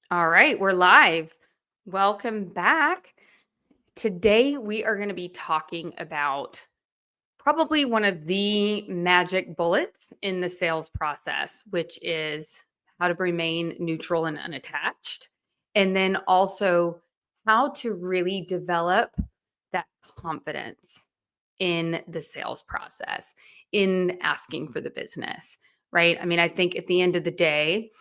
All right, we're live. Welcome back. Today, we are going to be talking about probably one of the magic bullets in the sales process, which is how to remain neutral and unattached. And then also how to really develop that confidence in the sales process, in asking for the business, right? I mean, I think at the end of the day,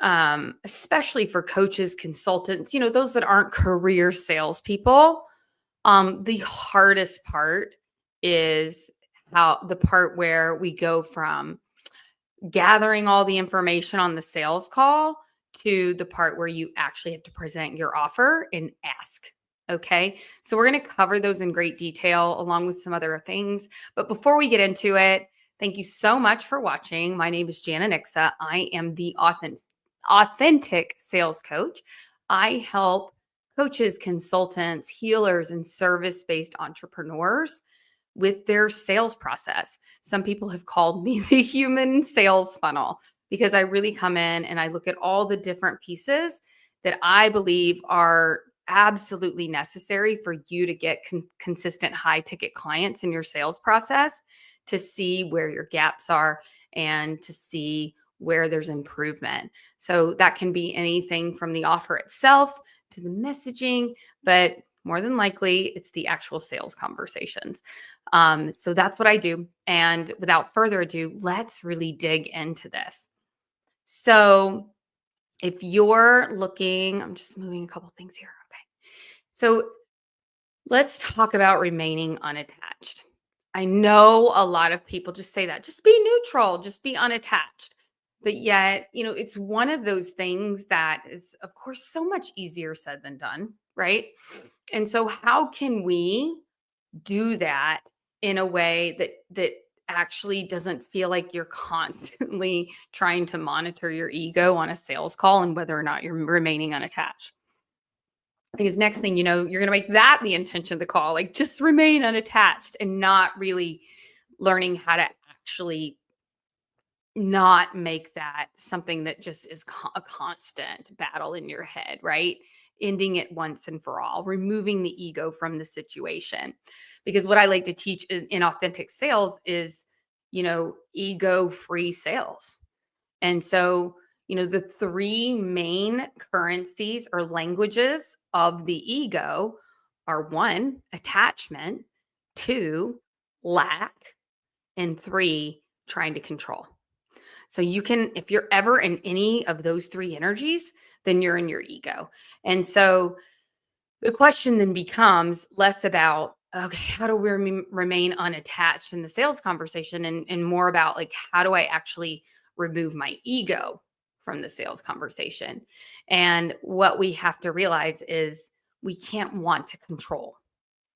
especially for coaches, consultants, those that aren't career salespeople, the hardest part is how the part where we go from gathering all the information on the sales call to the part where you actually have to present your offer and ask. Okay. So we're going to cover those in great detail along with some other things. But before we get into it, thank you so much for watching. My name is Jana Nixa. I am the authentic sales coach. I help coaches, consultants, healers, and service based entrepreneurs with their sales process. Some people have called me the human sales funnel because I really come in and I look at all the different pieces that I believe are absolutely necessary for you to get consistent high ticket clients in your sales process, to see where your gaps are and to see where there's improvement. So that can be anything from the offer itself to the messaging, but more than likely it's the actual sales conversations. So that's what I do. And without further ado, let's really dig into this. So if you're looking, I'm just moving a couple things here. Okay. So let's talk about remaining unattached. I know a lot of people just say that, just be neutral, just be unattached. But yet, it's one of those things that is, of course, so much easier said than done, right? And so, how can we do that in a way that actually doesn't feel like you're constantly trying to monitor your ego on a sales call and whether or not you're remaining unattached? Because next thing you know, you're going to make that the intention of the call, like just remain unattached and not really learning how to actually not make that something that just is a constant battle in your head, right? Ending it once and for all, removing the ego from the situation. Because what I like to teach in authentic sales is, ego free sales. And so, the three main currencies or languages of the ego are: one, attachment; two, lack; and three, trying to control. So you can, if you're ever in any of those three energies, then you're in your ego. And so the question then becomes less about, okay, how do we remain unattached in the sales conversation, and more about like, how do I actually remove my ego from the sales conversation? And what we have to realize is we can't want to control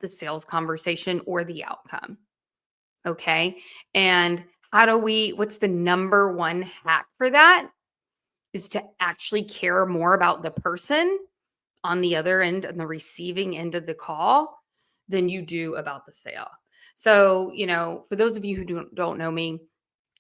the sales conversation or the outcome. Okay. And what's the number one hack for that is to actually care more about the person on the other end and the receiving end of the call than you do about the sale. So, for those of you who don't know me,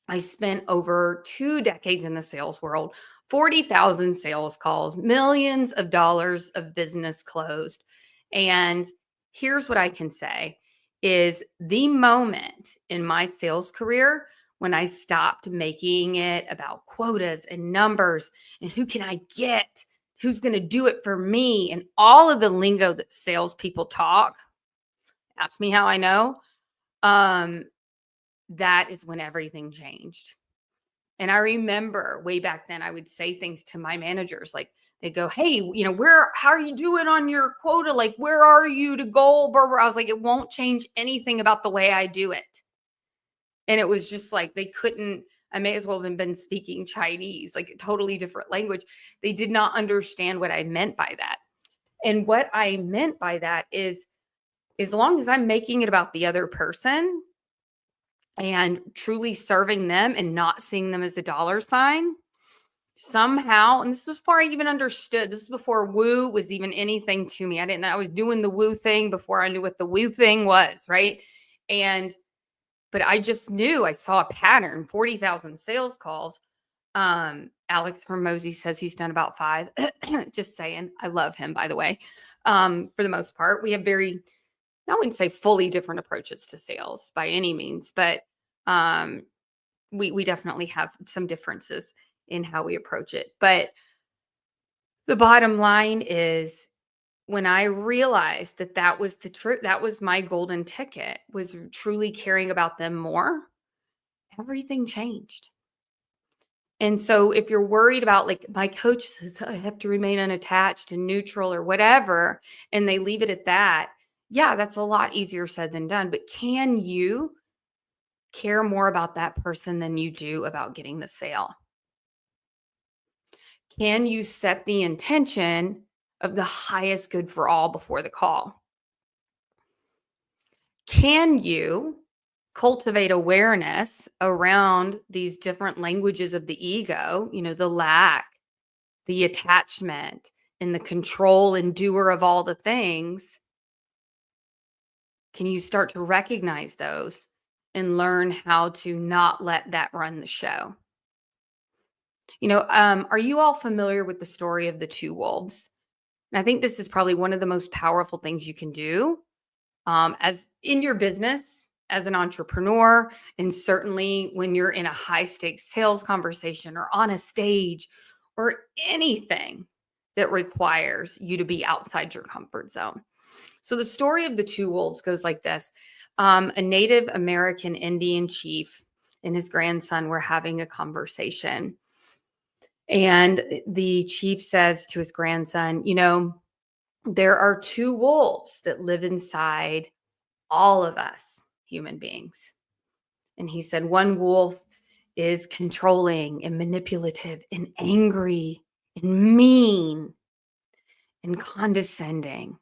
I spent over 2 decades in the sales world, 40,000 sales calls, millions of dollars of business closed. And here's what I can say is the moment in my sales career when I stopped making it about quotas and numbers and who can I get, who's going to do it for me, and all of the lingo that salespeople talk. Ask me how I know. Um, that is when everything changed. And I remember way back then, I would say things to my managers like, they go, hey, how are you doing on your quota? Like, where are you to goal? I was like, it won't change anything about the way I do it. And it was just like, I may as well have been speaking Chinese, like a totally different language. They did not understand what I meant by that. And what I meant by that is, as long as I'm making it about the other person and truly serving them and not seeing them as a dollar sign, somehow, and this is before I even understood, this is before woo was even anything to me. I was doing the woo thing before I knew what the woo thing was, right? But I just knew, I saw a pattern, 40,000 sales calls. Alex Hormozy says he's done about 5. Just saying. I love him, by the way. For the most part, we have very, I wouldn't say fully different approaches to sales by any means, but um, we definitely have some differences in how we approach it. But the bottom line is, when I realized that that was the truth, that was my golden ticket, was truly caring about them more, everything changed. And so if you're worried about, like, my coach says I have to remain unattached and neutral or whatever, and they leave it at that, yeah, that's a lot easier said than done. But can you care more about that person than you do about getting the sale? Can you set the intention of the highest good for all before the call? Can you cultivate awareness around these different languages of the ego, the lack, the attachment, and the control and doer of all the things? Can you start to recognize those and learn how to not let that run the show? Are you all familiar with the story of the two wolves? And I think this is probably one of the most powerful things you can do, as in your business, as an entrepreneur, and certainly when you're in a high stakes sales conversation or on a stage or anything that requires you to be outside your comfort zone. So the story of the two wolves goes like this. A Native American Indian chief and his grandson were having a conversation. And the chief says to his grandson, there are two wolves that live inside all of us human beings. And he said, one wolf is controlling and manipulative and angry and mean and condescending.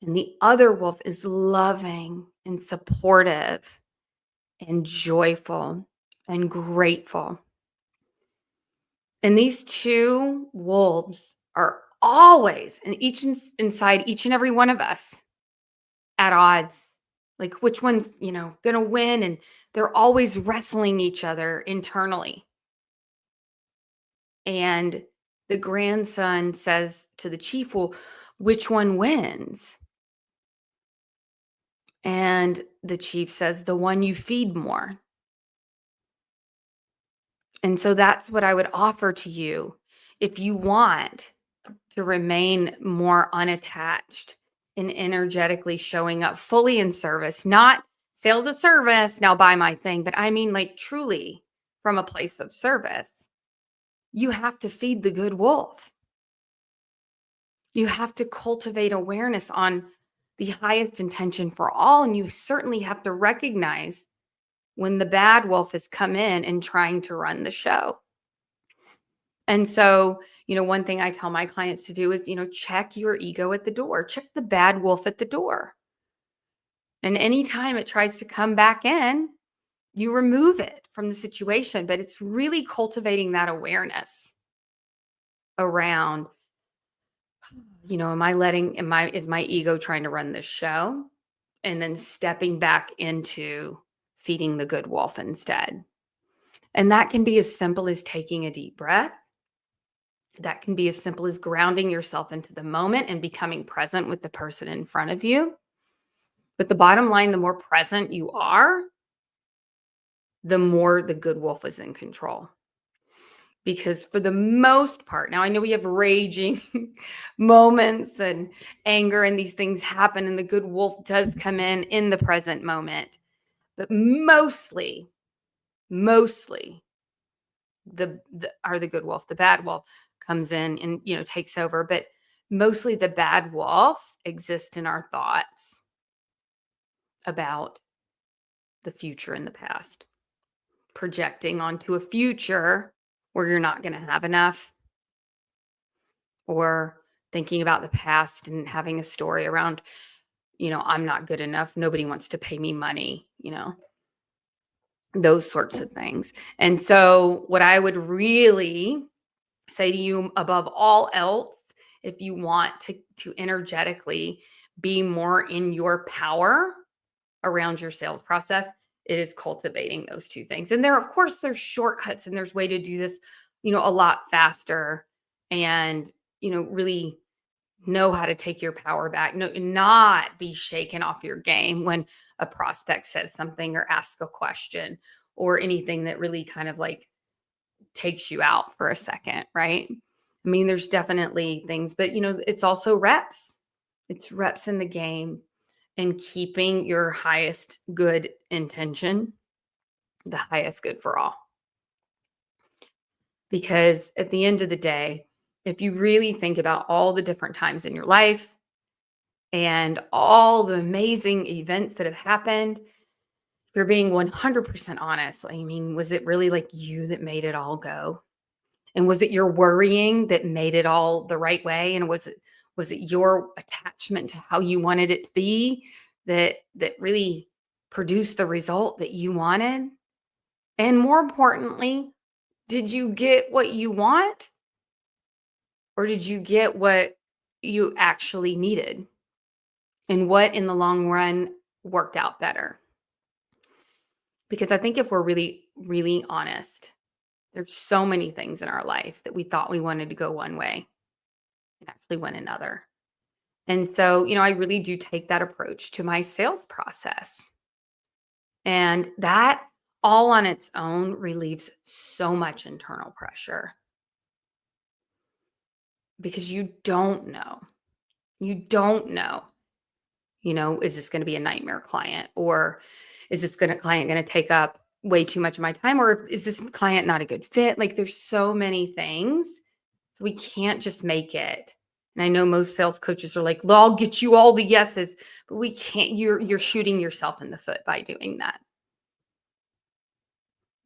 And the other wolf is loving and supportive and joyful and grateful. And these two wolves are always, and inside each and every one of us, at odds. Like, which one's, going to win? And they're always wrestling each other internally. And the grandson says to the chief, well, which one wins? And the chief says, the one you feed more. And so that's what I would offer to you. If you want to remain more unattached and energetically showing up fully in service, not sales of service, now buy my thing, but I mean, like, truly from a place of service, you have to feed the good wolf. You have to cultivate awareness on the highest intention for all. And you certainly have to recognize when the bad wolf has come in and trying to run the show. And so, one thing I tell my clients to do is, check your ego at the door, check the bad wolf at the door. And anytime it tries to come back in, you remove it from the situation. But it's really cultivating that awareness around, is my ego trying to run this show? And then stepping back into feeding the good wolf instead. And that can be as simple as taking a deep breath. That can be as simple as grounding yourself into the moment and becoming present with the person in front of you. But the bottom line, the more present you are, the more the good wolf is in control. Because for the most part, now I know we have raging moments and anger, and these things happen, and the good wolf does come in the present moment. But mostly the good wolf. The bad wolf comes in and takes over. But mostly the bad wolf exists in our thoughts about the future and the past, projecting onto a future where you're not going to have enough, or thinking about the past and having a story around, I'm not good enough. Nobody wants to pay me money, those sorts of things. And so what I would really say to you, above all else, if you want to energetically be more in your power around your sales process, it is cultivating those two things. And of course, there's shortcuts and there's way to do this, a lot faster and, really know how to take your power back, not be shaken off your game when a prospect says something or asks a question or anything that really kind of like takes you out for a second, right? I mean, there's definitely things, but it's also reps. It's reps in the game and keeping your highest good intention, the highest good for all. Because at the end of the day, if you really think about all the different times in your life and all the amazing events that have happened, if you're being 100% honest, I mean, was it really like you that made it all go? And was it your worrying that made it all the right way? And was it your attachment to how you wanted it to be that really produced the result that you wanted? And more importantly, did you get what you want or did you get what you actually needed? And what in the long run worked out better? Because I think if we're really, really honest, there's so many things in our life that we thought we wanted to go one way and actually went another. And so, I really do take that approach to my sales process. And that all on its own relieves so much internal pressure because you don't know. You don't know, is this going to be a nightmare client or is this client going to take up way too much of my time or is this client not a good fit? Like there's so many things. So we can't just make it. And I know most sales coaches are like, "Well, I'll get you all the yeses," but we can't. You're shooting yourself in the foot by doing that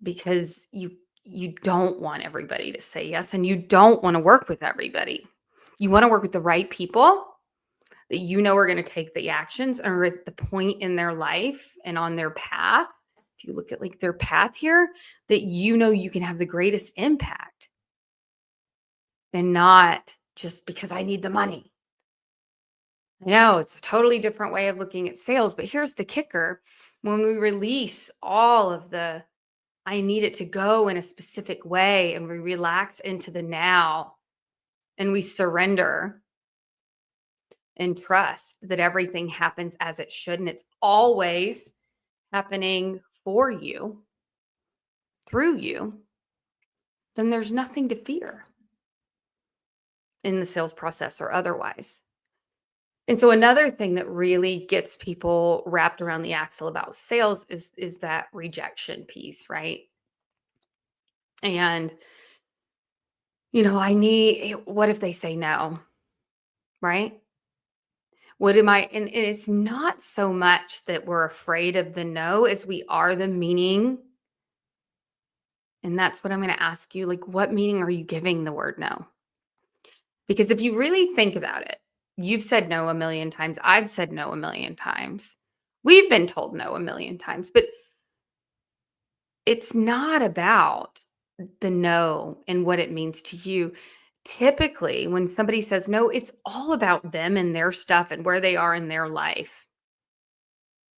because you don't want everybody to say yes, and you don't want to work with everybody. You want to work with the right people that are going to take the actions and are at the point in their life and on their path. If you look at like their path here, that you can have the greatest impact and not just because I need the money. I know it's a totally different way of looking at sales, but here's the kicker. When we release all of I need it to go in a specific way and we relax into the now and we surrender and trust that everything happens as it should and it's always happening for you, through you, then there's nothing to fear in the sales process or otherwise. And so another thing that really gets people wrapped around the axle about sales is that rejection piece, right? And what if they say no, right? What am I and it's not so much that we're afraid of the no as we are the meaning. And that's what I'm going to ask you, like what meaning are you giving the word no? Because if you really think about it, you've said no a million times, I've said no a million times. We've been told no a million times, but it's not about the no and what it means to you. Typically, when somebody says no, it's all about them and their stuff and where they are in their life,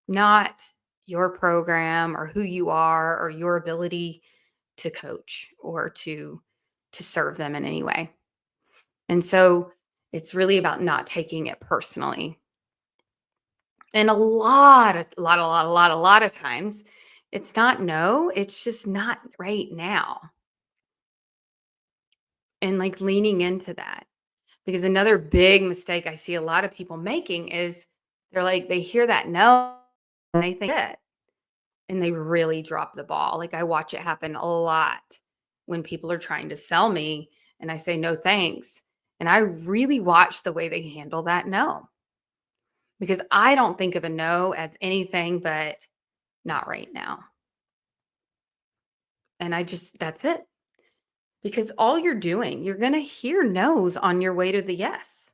not your program or who you are or your ability to coach or to serve them in any way. And so it's really about not taking it personally. And a lot of times it's not no, it's just not right now. And like leaning into that. Because another big mistake I see a lot of people making is they hear that no and they think it and they really drop the ball. Like I watch it happen a lot when people are trying to sell me and I say no thanks. And I really watch the way they handle that no. Because I don't think of a no as anything but not right now. And that's it. Because all you're going to hear no's on your way to the yes.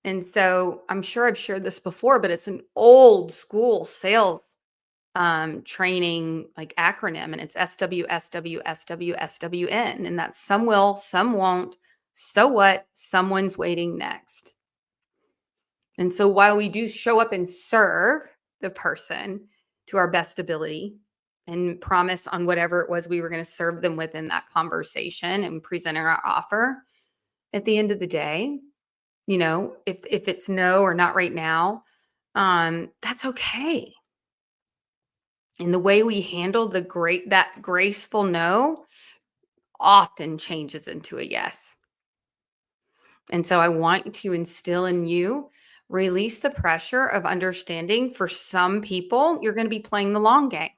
And so I'm sure I've shared this before, but it's an old school sales training like acronym, and it's SWSWSWSWN. And that's some will, some won't. So what? Someone's waiting next. And so while we do show up and serve the person, to our best ability and promise on whatever it was we were going to serve them within that conversation and presenting our offer. At the end of the day, if it's no or not right now, that's okay. And the way we handle that graceful no often changes into a yes. And so I want to instill in you, release the pressure of understanding for some people, you're going to be playing the long game.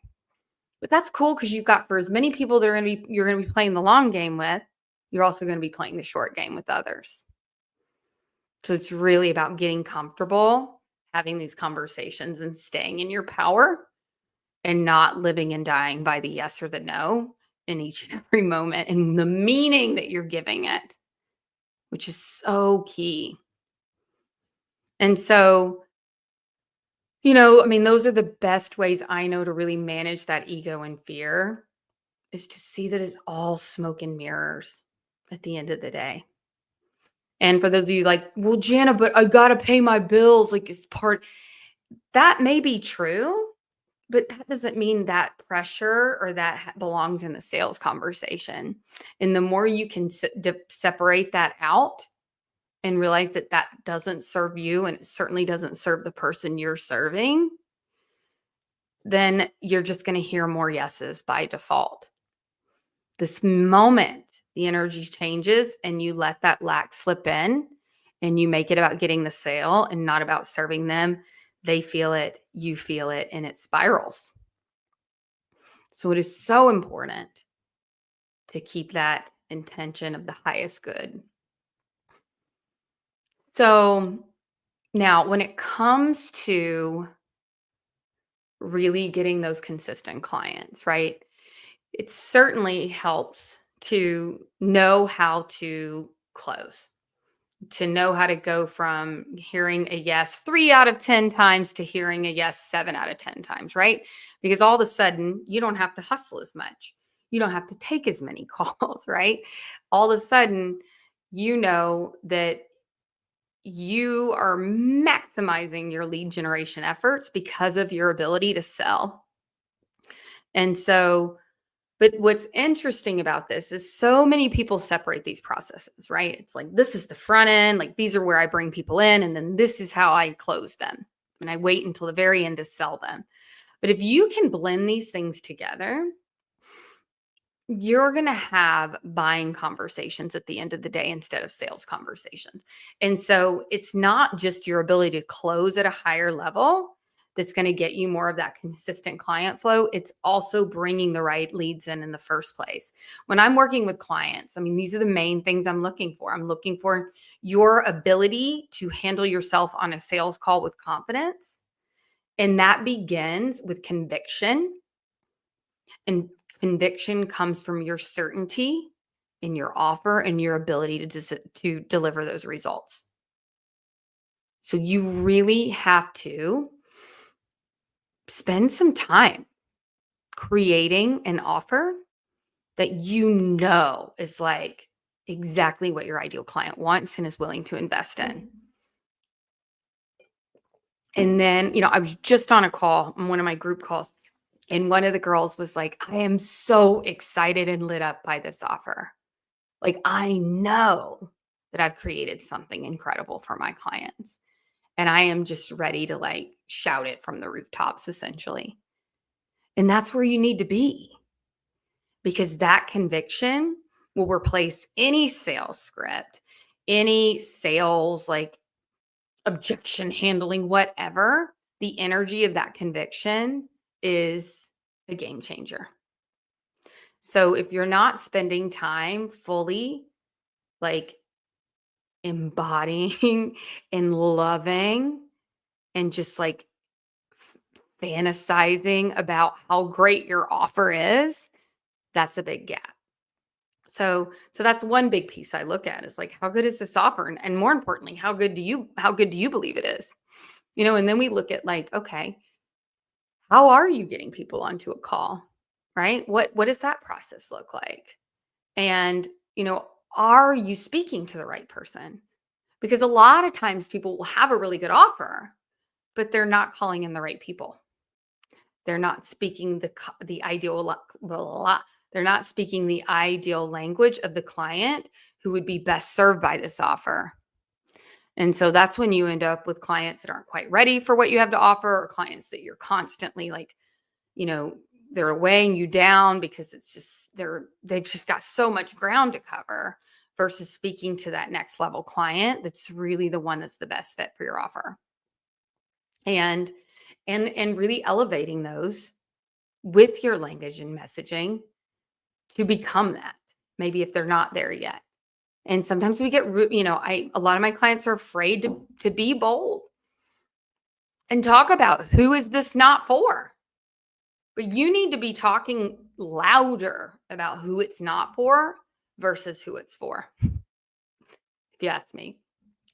But that's cool because you've got for as many people that you're going to be playing the long game with, you're also going to be playing the short game with others. So it's really about getting comfortable, having these conversations and staying in your power and not living and dying by the yes or the no in each and every moment and the meaning that you're giving it, which is so key. And so, I mean, those are the best ways I know to really manage that ego and fear is to see that it's all smoke and mirrors at the end of the day. And for those of you like, well, Jana, but I got to pay my bills. Like, it's part that may be true, but that doesn't mean that pressure or that belongs in the sales conversation. And the more you can separate that out and realize that that doesn't serve you and it certainly doesn't serve the person you're serving, then you're just going to hear more yeses by default. This moment the energy changes and you let that lack slip in and you make it about getting the sale and not about serving them, they feel it, you feel it, and it spirals. So it is so important to keep that intention of the highest good. So now when it comes to really getting those consistent clients, right? It certainly helps to know how to close, to know how to go from hearing a yes 3 out of 10 times to hearing a yes 7 out of 10 times, right? Because all of a sudden, you don't have to hustle as much. You don't have to take as many calls, right? All of a sudden, you know that you are maximizing your lead generation efforts because of your ability to sell. And so, but what's interesting about this is so many people separate these processes, right? It's like, this is the front end, like these are where I bring people in, and then this is how I close them. And I wait until the very end to sell them. But if you can blend these things together, you're going to have buying conversations at the end of the day instead of sales conversations. And so it's not just your ability to close at a higher level that's going to get you more of that consistent client flow. It's also bringing the right leads in the first place. When I'm working with clients, I mean, these are the main things I'm looking for. I'm looking for your ability to handle yourself on a sales call with confidence. And that begins with conviction. And conviction comes from your certainty in your offer and your ability to deliver those results. So you really have to spend some time creating an offer that you know is like exactly what your ideal client wants and is willing to invest in. And then, I was just on a call on one of my group calls, and one of the girls was like, I am so excited and lit up by this offer. Like, I know that I've created something incredible for my clients. And I am just ready to like shout it from the rooftops, essentially. And that's where you need to be, because that conviction will replace any sales script, any sales like objection handling, whatever. The energy of that conviction is a game changer. So if you're not spending time fully like embodying and loving and just like fantasizing about how great your offer is, that's a big gap. So that's one big piece I look at is like, how good is this offer? And more importantly, how good do you believe it is? And then we look at like, okay, how are you getting people onto a call? Right? What does that process look like? And, are you speaking to the right person? Because a lot of times people will have a really good offer, but they're not calling in the right people. They're not speaking the ideal they're not speaking the ideal language of the client who would be best served by this offer. And so that's when you end up with clients that aren't quite ready for what you have to offer, or clients that you're constantly like, you know, they're weighing you down because it's just they've just got so much ground to cover versus speaking to that next level client that's really the one that's the best fit for your offer. And really elevating those with your language and messaging to become that. Maybe if they're not there yet. And sometimes we get, a lot of my clients are afraid to be bold and talk about who is this not for. But you need to be talking louder about who it's not for versus who it's for, if you ask me,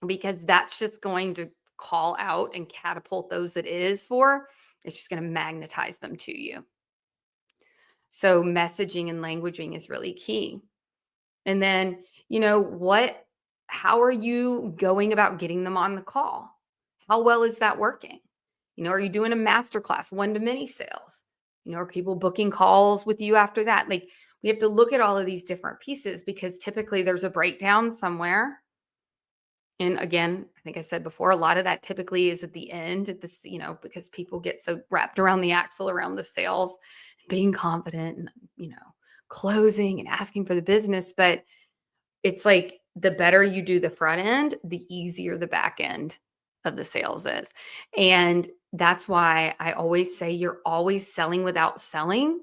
because that's just going to call out and catapult those that it is for. It's just going to magnetize them to you. So messaging and languaging is really key. And then, how are you going about getting them on the call? How well is that working? Are you doing a masterclass, one-to-many sales? Are people booking calls with you after that? Like, we have to look at all of these different pieces because typically there's a breakdown somewhere. And again, I think I said before, a lot of that typically is at the end at this, because people get so wrapped around the axle around the sales, being confident and, closing and asking for the business. But it's like the better you do the front end, the easier the back end of the sales is. And that's why I always say you're always selling without selling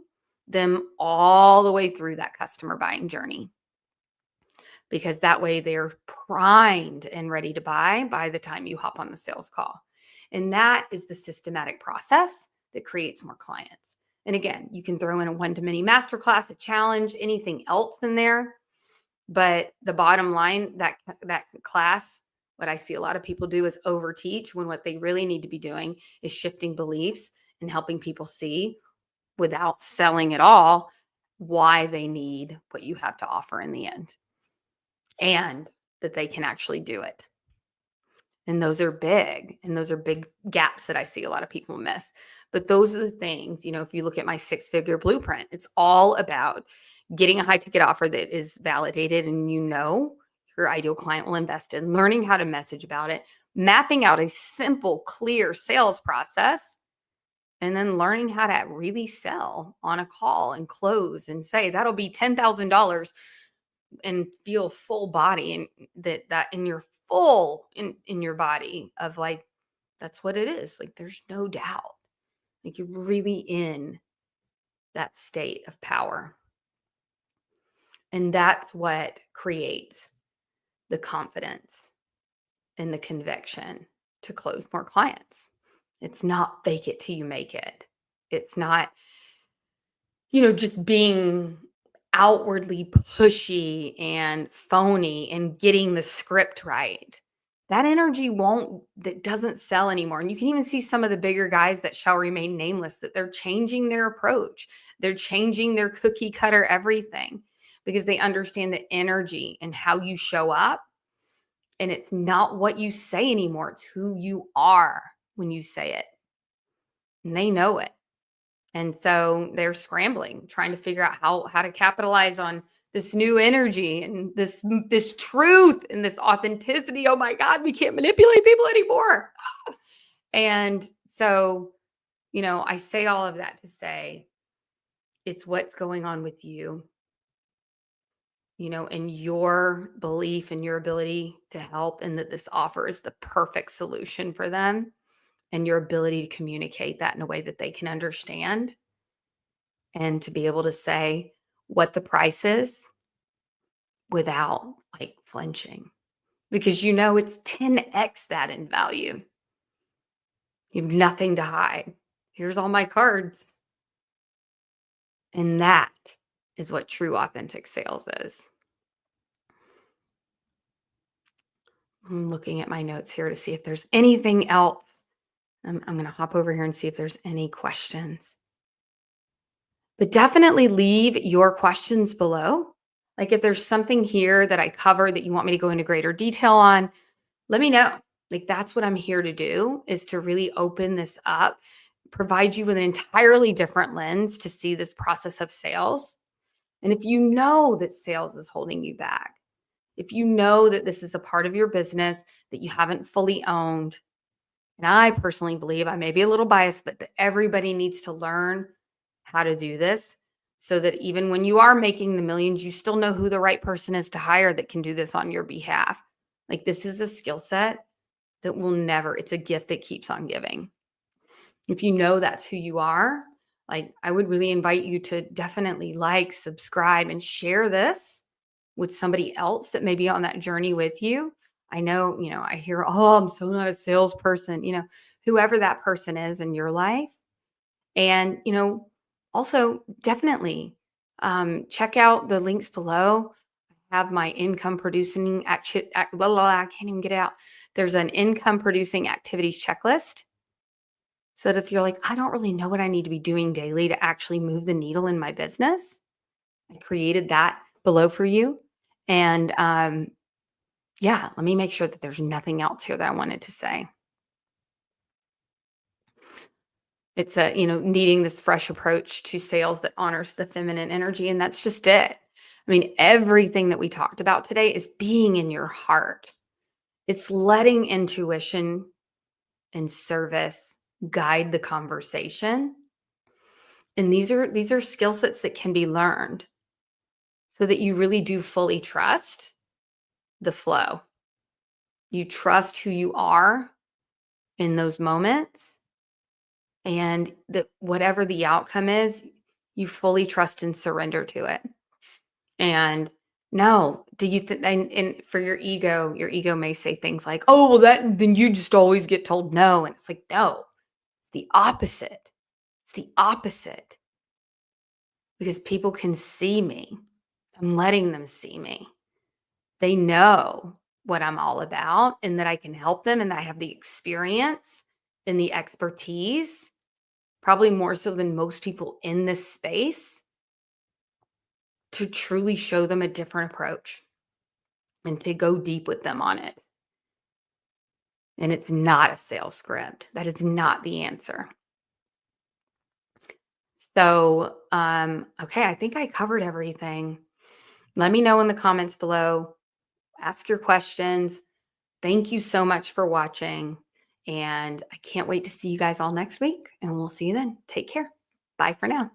them all the way through that customer buying journey. Because that way they're primed and ready to buy by the time you hop on the sales call. And that is the systematic process that creates more clients. And again, you can throw in a one-to-many masterclass, a challenge, anything else in there. But the bottom line, that class, what I see a lot of people do is overteach when what they really need to be doing is shifting beliefs and helping people see without selling at all why they need what you have to offer in the end and that they can actually do it. And those are big gaps that I see a lot of people miss. But those are the things, if you look at my 6-figure blueprint, it's all about getting a high ticket offer that is validated and your ideal client will invest in, learning how to message about it, mapping out a simple, clear sales process, and then learning how to really sell on a call and close and say, that'll be $10,000 and feel full body and that in your full in your body of like, that's what it is. Like, there's no doubt. Like, you're really in that state of power. And that's what creates the confidence and the conviction to close more clients. It's not fake it till you make it. It's not, just being outwardly pushy and phony and getting the script right. That energy that doesn't sell anymore. And you can even see some of the bigger guys that shall remain nameless, that they're changing their approach. They're changing their cookie cutter everything because they understand the energy and how you show up. And it's not what you say anymore. It's who you are when you say it. And they know it. And so they're scrambling, trying to figure out how to capitalize on this new energy and this truth and this authenticity. Oh my God, we can't manipulate people anymore. And so, I say all of that to say it's what's going on with you, and your belief and your ability to help, and that this offer is the perfect solution for them, and your ability to communicate that in a way that they can understand. And to be able to say what the price is without like flinching, because it's 10x that in value. You have nothing to hide. Here's all my cards. And that is what true authentic sales is. I'm looking at my notes here to see if there's anything else. I'm going to hop over here and see if there's any questions. But definitely leave your questions below. Like, if there's something here that I covered that you want me to go into greater detail on, let me know. Like, that's what I'm here to do, is to really open this up, provide you with an entirely different lens to see this process of sales. And if you know that sales is holding you back, if you know that this is a part of your business that you haven't fully owned, and I personally believe, I may be a little biased, but that everybody needs to learn how to do this so that even when you are making the millions, you still know who the right person is to hire that can do this on your behalf. Like, this is a skill set that will never, it's a gift that keeps on giving. If you know that's who you are, like, I would really invite you to definitely like, subscribe, and share this with somebody else that may be on that journey with you. I know, I hear, oh, I'm so not a salesperson, whoever that person is in your life. And, also definitely check out the links below. I have my income producing blah, blah, blah, I can't even get it out. There's an income producing activities checklist. So that if you're like, I don't really know what I need to be doing daily to actually move the needle in my business, I created that below for you. And yeah, let me make sure that there's nothing else here that I wanted to say. It's needing this fresh approach to sales that honors the feminine energy. And that's just it. I mean, everything that we talked about today is being in your heart. It's letting intuition and service guide the conversation. And these are skill sets that can be learned so that you really do fully trust the flow. You trust who you are in those moments, and that whatever the outcome is, you fully trust and surrender to it. And no, do you think, and for your ego may say things like, oh, well, then you just always get told no. And it's like, no, it's the opposite. It's the opposite, because people can see me. I'm letting them see me. They know what I'm all about and that I can help them and that I have the experience and the expertise, probably more so than most people in this space, to truly show them a different approach and to go deep with them on it. And it's not a sales script. That is not the answer. So, okay, I think I covered everything. Let me know in the comments below. Ask your questions. Thank you so much for watching. And I can't wait to see you guys all next week. And we'll see you then. Take care. Bye for now.